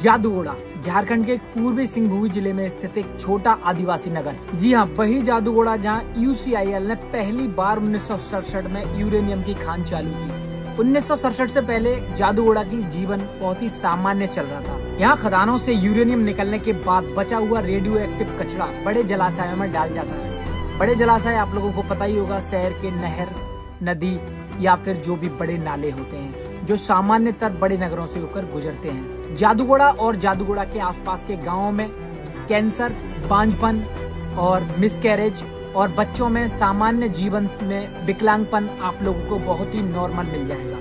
जादूगोड़ा झारखंड के पूर्वी सिंहभूम जिले में स्थित एक छोटा आदिवासी नगर। जी हाँ, वही जादूगोड़ा जहाँ यूसीआईएल ने पहली बार 1967 में यूरेनियम की खान चालू की। 1967 से पहले जादूगोड़ा की जीवन बहुत ही सामान्य चल रहा था। यहाँ खदानों से यूरेनियम निकलने के बाद बचा हुआ रेडियो एक्टिव कचरा बड़े जलाशयों में डाल जाता है। बड़े जलाशय आप लोगों को पता ही होगा, शहर के नहर, नदी या फिर जो भी बड़े नाले होते हैं जो सामान्यतः बड़े नगरों से होकर गुजरते हैं। जादूगोड़ा और जादूगोड़ा के आसपास के गांवों में कैंसर, बांझपन और मिसकैरेज और बच्चों में सामान्य जीवन में विकलांगपन आप लोगों को बहुत ही नॉर्मल मिल जाएगा।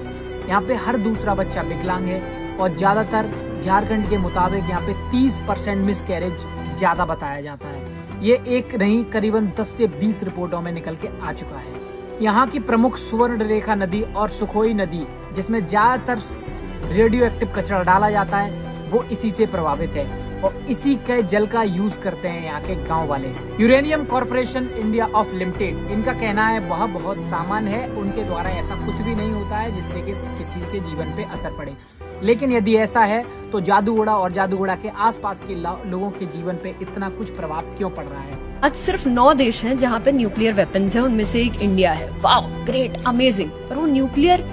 यहाँ पे हर दूसरा बच्चा विकलांग है और ज्यादातर झारखंड के मुताबिक यहाँ पे 30% मिसकैरेज ज्यादा बताया जाता है। ये एक नहीं, करीबन 10 से 20 रिपोर्टों में निकल के आ चुका है। यहाँ की प्रमुख सुवर्णरेखा नदी और सुखोई नदी, जिसमें ज्यादातर रेडियो एक्टिव कचरा डाला जाता है, वो इसी से प्रभावित है और इसी के जल का यूज करते हैं यहाँ के गांव वाले। Uranium corporation India of limited, इनका कहना है वह बहुत सामान्य है, उनके द्वारा ऐसा कुछ भी नहीं होता है जिससे कि किसी के जीवन पे असर पड़े। लेकिन यदि ऐसा है तो जादूगोड़ा और जादूगोड़ा के आसपास के लोगों के जीवन पे इतना कुछ प्रभाव क्यों पड़ रहा है? आज सिर्फ 9 देश हैं जहाँ पे न्यूक्लियर वेपन्स हैं, उनमें से एक इंडिया है। Wow, great, amazing. पर वो न्यूक्लियर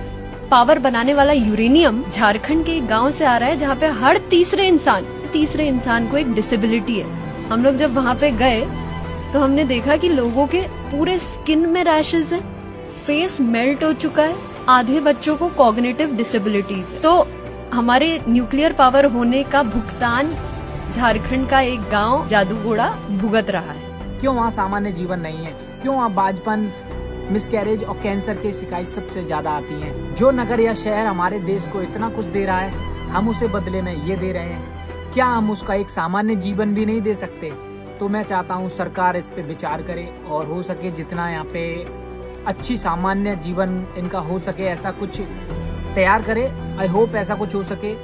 पावर बनाने वाला यूरेनियम झारखंड के गांव से आ रहा है, जहाँ पे हर तीसरे इंसान को एक डिसेबिलिटी है। हम लोग जब वहाँ पे गए तो हमने देखा कि लोगों के पूरे स्किन में रैशेज हैं, फेस मेल्ट हो चुका है, आधे बच्चों को कॉग्निटिव डिसेबिलिटीज है। तो हमारे न्यूक्लियर पावर होने का भुगतान झारखंड का एक गांव जादूगोड़ा भुगत रहा है। क्यों वहाँ सामान्य जीवन नहीं है? क्यों वहाँ बांझपन, मिसकैरेज और कैंसर की शिकायत सबसे ज्यादा आती है? जो नगर या शहर हमारे देश को इतना कुछ दे रहा है, हम उसे बदले में ये दे रहे हैं। क्या हम उसका एक सामान्य जीवन भी नहीं दे सकते? तो मैं चाहता हूँ सरकार इस पे विचार करे और हो सके जितना यहाँ पे अच्छी सामान्य जीवन इनका हो सके ऐसा कुछ तैयार करे। आई होप ऐसा कुछ हो सके।